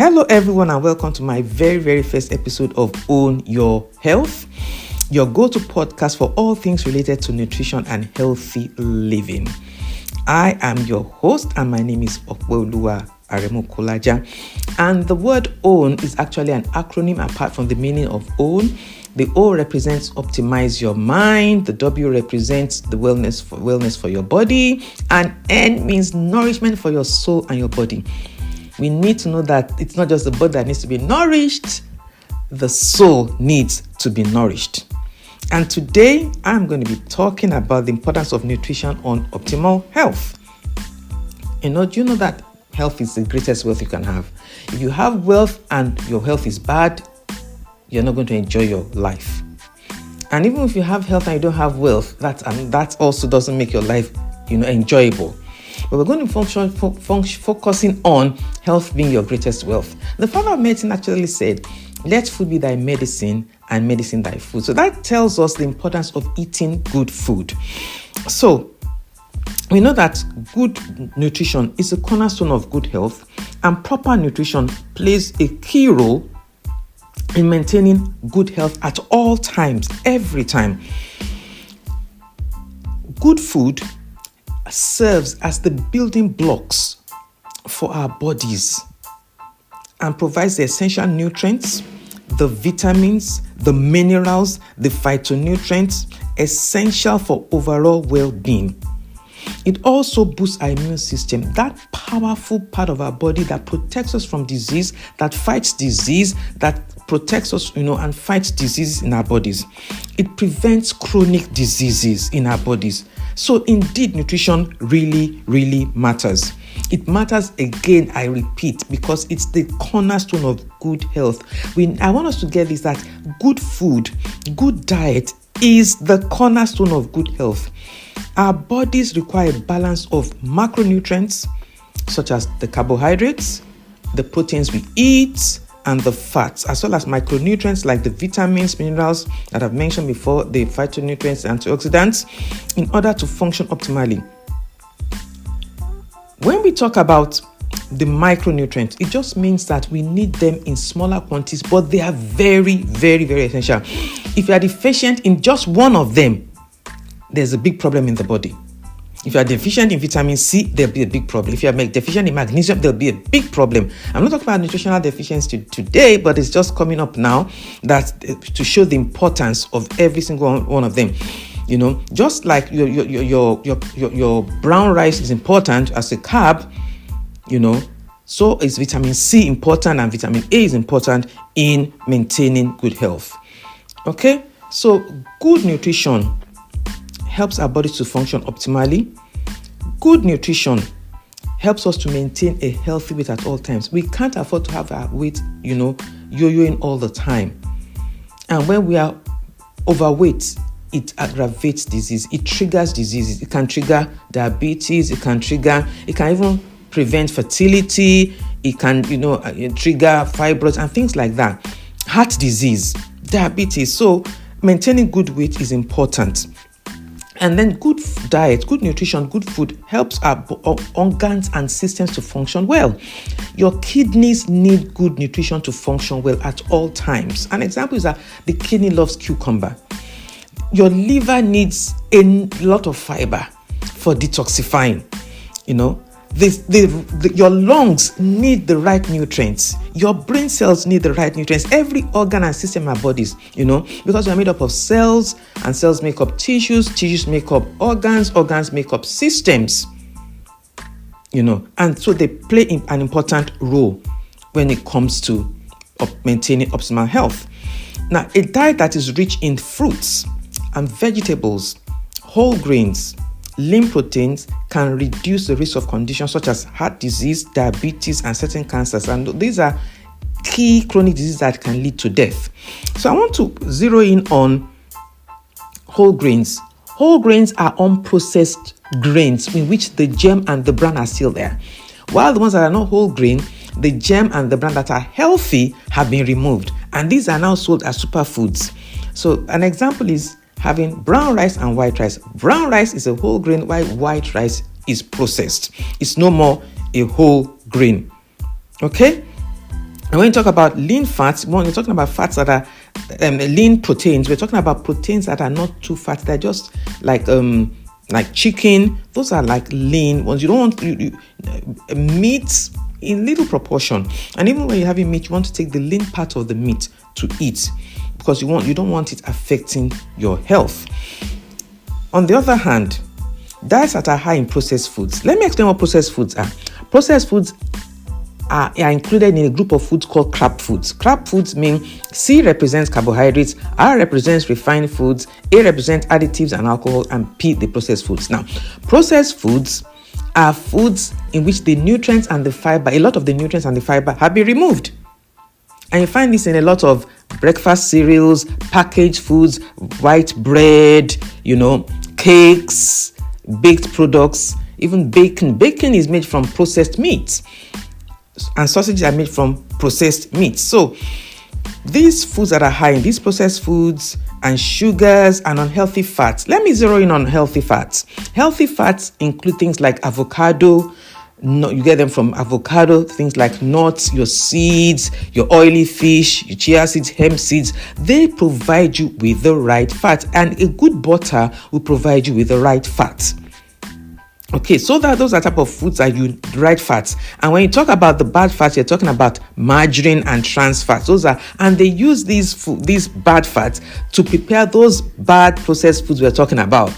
Hello everyone and welcome to my very first episode of Own Your Health, your go-to podcast for all things related to nutrition and healthy living. I am your host and my name is Opeoluwa Okulaja, and the word own is actually an acronym apart from the meaning of own. The O represents optimize your mind, the W represents the wellness for your body, and N means nourishment for your soul and your body. We need to know that it's not just the body that needs to be nourished, the soul needs to be nourished. And today, I'm going to be talking about the importance of nutrition on optimal health. Do you know that health is the greatest wealth you can have? If you have wealth and your health is bad, you're not going to enjoy your life. And even if you have health and you don't have wealth, that also doesn't make your life, enjoyable. But we're going to focusing on health being your greatest wealth. The father of medicine actually said, let food be thy medicine and medicine thy food. So that tells us the importance of eating good food. So we know that good nutrition is a cornerstone of good health, and proper nutrition plays a key role in maintaining good health at all times, every time. Good food serves as the building blocks for our bodies and provides the essential nutrients, the vitamins, the minerals, the phytonutrients essential for overall well-being. It also boosts our immune system, that powerful part of our body that protects us from disease, that fights disease, that protects us, and fights diseases in our bodies. It prevents chronic diseases in our bodies. So indeed, nutrition really matters. It matters again, I repeat, because it's the cornerstone of good health. I want us to get this, that good food, good diet is the cornerstone of good health. Our bodies require a balance of macronutrients, such as the carbohydrates, the proteins we eat, and the fats, as well as micronutrients like the vitamins, minerals that I've mentioned before, the phytonutrients, antioxidants, in order to function optimally. When we talk about the micronutrients, it just means that we need them in smaller quantities, but they are very essential. If you are deficient in just one of them, there's a big problem in the body. If you are deficient in vitamin C, there'll be a big problem. If you are deficient in magnesium, there'll be a big problem. I'm not talking about nutritional deficiency today, but it's just coming up now that to show the importance of every single one of them. Just like your brown rice is important as a carb, so is vitamin C important, and vitamin A is important in maintaining good health. Okay, so good nutrition helps our bodies to function optimally. Good nutrition helps us to maintain a healthy weight at all times. We can't afford to have our weight, yo-yoing all the time. And when we are overweight, it aggravates disease. It triggers diseases. It can trigger diabetes. It can even prevent fertility. It can, trigger fibroids and things like that. Heart disease, diabetes. So maintaining good weight is important. And then good diet, good nutrition, good food helps our organs and systems to function well. Your kidneys need good nutrition to function well at all times. An example is that the kidney loves cucumber. Your liver needs a lot of fiber for detoxifying. Your lungs need the right nutrients. Your brain cells need the right nutrients. Every organ and system in our bodies, because we are made up of cells, and cells make up tissues make up organs make up systems, and so they play an important role when it comes to maintaining optimal health. Now, a diet that is rich in fruits and vegetables, whole grains, lean proteins can reduce the risk of conditions such as heart disease, diabetes, and certain cancers. And these are key chronic diseases that can lead to death. So I want to zero in on whole grains. Whole grains are unprocessed grains in which the germ and the bran are still there. While the ones that are not whole grain, the germ and the bran that are healthy have been removed. And these are now sold as superfoods. So an example is having brown rice and white rice. Brown rice is a whole grain, while white rice is processed. It's no more a whole grain. Okay? And when you talk about lean fats, when you're talking about fats that are lean proteins, we're talking about proteins that are not too fat. They're just like chicken. Those are like lean ones. You don't want meat in little proportion. And even when you're having meat, you want to take the lean part of the meat to eat, because you don't want it affecting your health. On the other hand, diets that are high in processed foods. Let me explain what processed foods are. Processed foods are included in a group of foods called crab foods. Crab foods mean C represents carbohydrates, R represents refined foods, A represents additives and alcohol, and P the processed foods. Now, processed foods are foods in which the nutrients and the fiber, a lot of the nutrients and the fiber have been removed. And you find this in a lot of breakfast cereals, packaged foods, white bread, cakes, baked products, even bacon. Bacon is made from processed meat, and sausages are made from processed meat. So these foods that are high in these processed foods and sugars and unhealthy fats. Let me zero in on healthy fats. Healthy fats include things like avocado. You get them from avocado, things like nuts, your seeds, your oily fish, your chia seeds, hemp seeds. They provide you with the right fat, and a good butter will provide you with the right fat. Okay, so those are type of foods that you right fats. And when you talk about the bad fats, you're talking about margarine and trans fats. And they use these bad fats to prepare those bad processed foods we're talking about.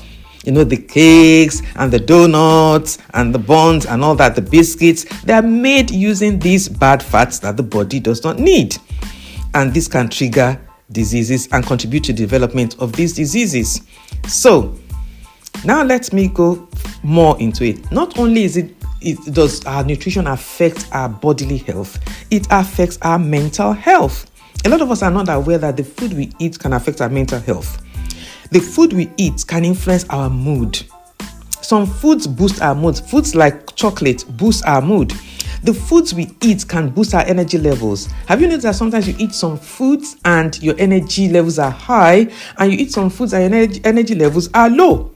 The cakes and the donuts and the buns and all that, the biscuits, they are made using these bad fats that the body does not need. And this can trigger diseases and contribute to the development of these diseases. So now let me go more into it. Not only does our nutrition affect our bodily health, it affects our mental health. A lot of us are not aware that the food we eat can affect our mental health. The food we eat can influence our mood. Some foods boost our mood. Foods like chocolate boost our mood. The foods we eat can boost our energy levels. Have you noticed that sometimes you eat some foods and your energy levels are high, and you eat some foods and your energy levels are low?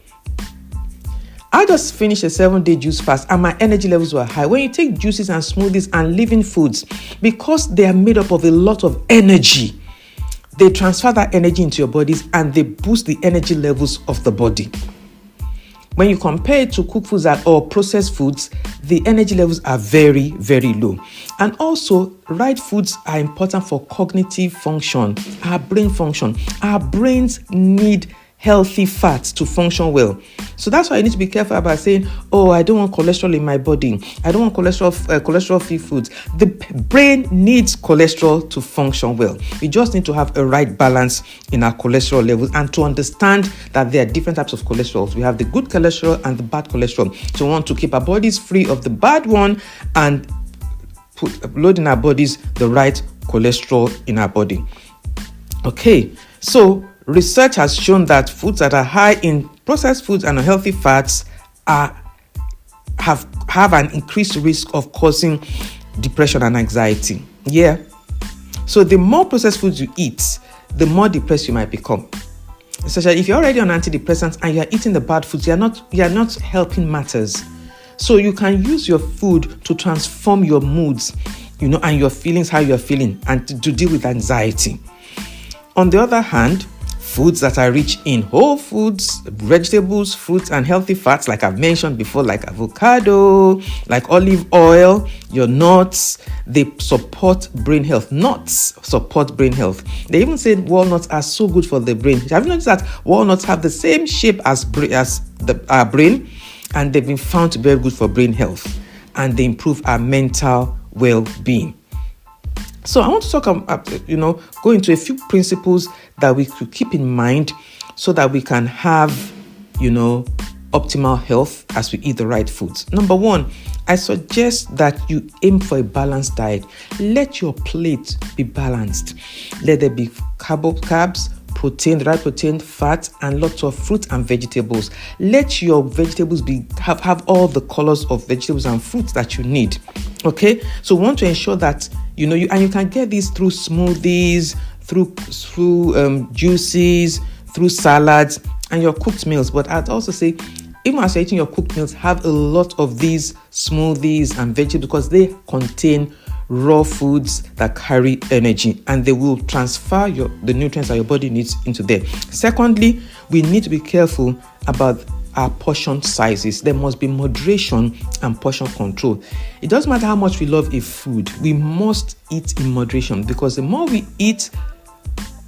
I just finished a 7-day juice fast and my energy levels were high. When you take juices and smoothies and living foods, because they are made up of a lot of energy, they transfer that energy into your bodies and they boost the energy levels of the body. When you compare it to cooked foods or processed foods, the energy levels are very, very low. And also, right foods are important for cognitive function, our brain function. Our brains need healthy fats to function well. So that's why you need to be careful about saying, I don't want cholesterol in my body. I don't want cholesterol-free foods. The brain needs cholesterol to function well. We just need to have a right balance in our cholesterol levels and to understand that there are different types of cholesterol. We have the good cholesterol and the bad cholesterol. So we want to keep our bodies free of the bad one and load in our bodies the right cholesterol in our body. Okay, so research has shown that foods that are high in processed foods and unhealthy fats have an increased risk of causing depression and anxiety. Yeah. So the more processed foods you eat, the more depressed you might become. Especially if you're already on antidepressants and you're eating the bad foods, you're not helping matters. So you can use your food to transform your moods, and your feelings, how you're feeling, and to deal with anxiety. On the other hand, foods that are rich in whole foods, vegetables, fruits, and healthy fats, like I've mentioned before, like avocado, like olive oil, your nuts, they support brain health. Nuts support brain health. They even say walnuts are so good for the brain. Have you noticed that walnuts have the same shape as our brain? And they've been found to be very good for brain health. And they improve our mental well-being. So I want to talk about, go into a few principles that we could keep in mind so that we can have, optimal health as we eat the right foods. Number one, I suggest that you aim for a balanced diet. Let your plate be balanced. Let there be carbs, protein, the right protein, fat, and lots of fruit and vegetables. Let your vegetables have all the colors of vegetables and fruits that you need. Okay, so we want to ensure that you can get these through smoothies, through juices, through salads, and your cooked meals. But I'd also say, even as you're eating your cooked meals, have a lot of these smoothies and vegetables because they contain raw foods that carry energy, and they will transfer the nutrients that your body needs into there. Secondly, we need to be careful about our portion sizes. There must be moderation and portion control. It doesn't matter how much we love a food, we must eat in moderation, because the more we eat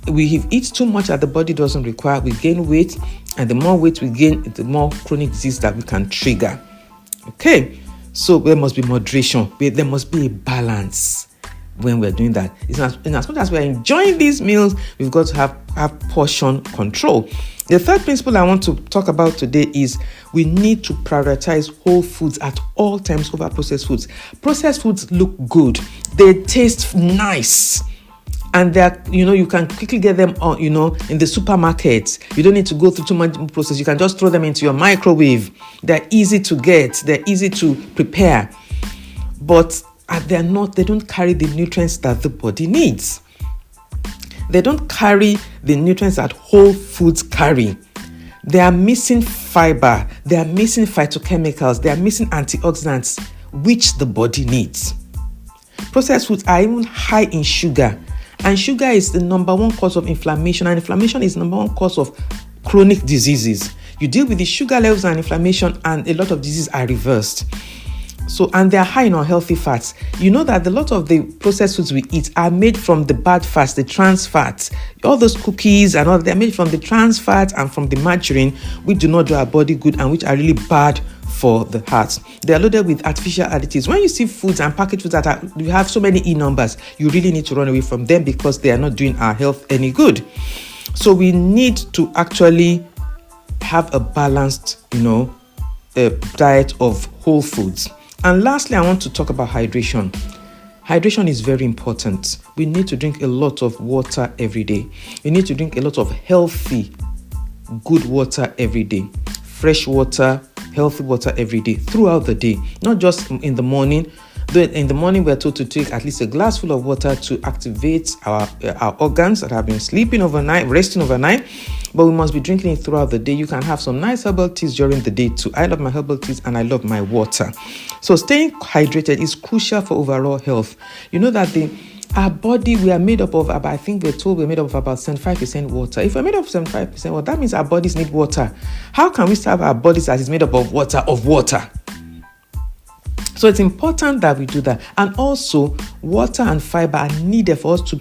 too much that the body doesn't require, we gain weight, and the more weight we gain, the more chronic disease that we can trigger. Okay, so there must be moderation. There must be a balance when we're doing that. In as much as we're enjoying these meals, we've got to have portion control. The third principle I want to talk about today is we need to prioritize whole foods at all times over processed foods. Processed foods look good. They taste nice. And they're, you can quickly get them on, in the supermarket. You don't need to go through too much process. You can just throw them into your microwave. They're easy to get. They're easy to prepare. But they don't carry the nutrients that the body needs. They don't carry the nutrients that whole foods carry. They are missing fiber. They are missing phytochemicals. They are missing antioxidants, which the body needs. Processed foods are even high in sugar. And sugar is the number one cause of inflammation, and inflammation is the number one cause of chronic diseases. You deal with the sugar levels and inflammation, and a lot of diseases are reversed. So, and they are high in unhealthy fats. You know that a lot of the processed foods we eat are made from the bad fats, the trans fats. All those cookies and all, they're made from the trans fats and from the margarine, which do not do our body good and which are really bad for the heart. They are loaded with artificial additives. When you see foods and packaged foods that you have so many E numbers, you really need to run away from them, because they are not doing our health any good. So we need to actually have a balanced, diet of whole foods. And lastly, I want to talk about hydration. Hydration is very important. We need to drink a lot of water every day. We need to drink a lot of healthy, good water every day. Fresh water, healthy water every day, throughout the day, not just in the morning. In the morning, we're told to take at least a glass full of water to activate our organs that have been sleeping overnight, resting overnight. But we must be drinking it throughout the day. You can have some nice herbal teas during the day too. I love my herbal teas and I love my water. So staying hydrated is crucial for overall health. You know that our body, we are made up of about, I think we're told we're made up of about 75% water. If we're made up of 75% water, that means our bodies need water. How can we serve our bodies that is made up of water? So it's important that we do that. And also, water and fiber are needed for us to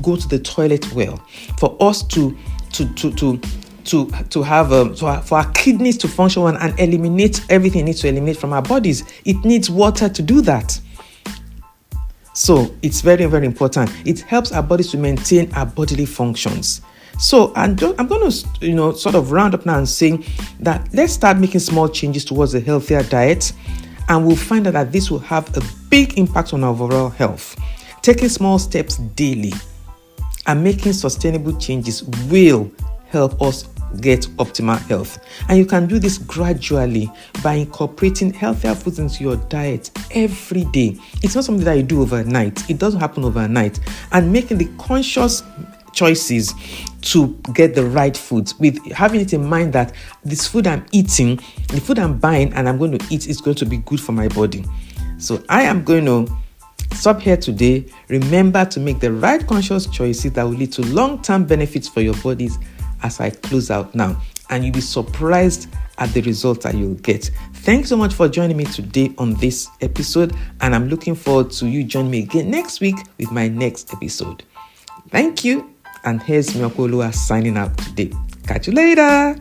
go to the toilet well, for us to have for our kidneys to function well and eliminate everything it needs to eliminate from our bodies. It needs water to do that. So it's very, very important. It helps our bodies to maintain our bodily functions. So I'm going to sort of round up now and saying that let's start making small changes towards a healthier diet, and we'll find out that this will have a big impact on our overall health. Taking small steps daily and making sustainable changes will help us get optimal health. And you can do this gradually by incorporating healthier foods into your diet every day. It's not something that you do overnight. It doesn't happen overnight. And making the conscious choices to get the right foods, with having it in mind that this food I'm eating, the food I'm buying and I'm going to eat is going to be good for my body. So I am going to stop here today. Remember to make the right conscious choices that will lead to long-term benefits for your bodies as I close out now. And you'll be surprised at the results that you'll get. Thanks so much for joining me today on this episode. And I'm looking forward to you joining me again next week with my next episode. Thank you. And here's me, Opeoluwa, signing out today. Catch you later.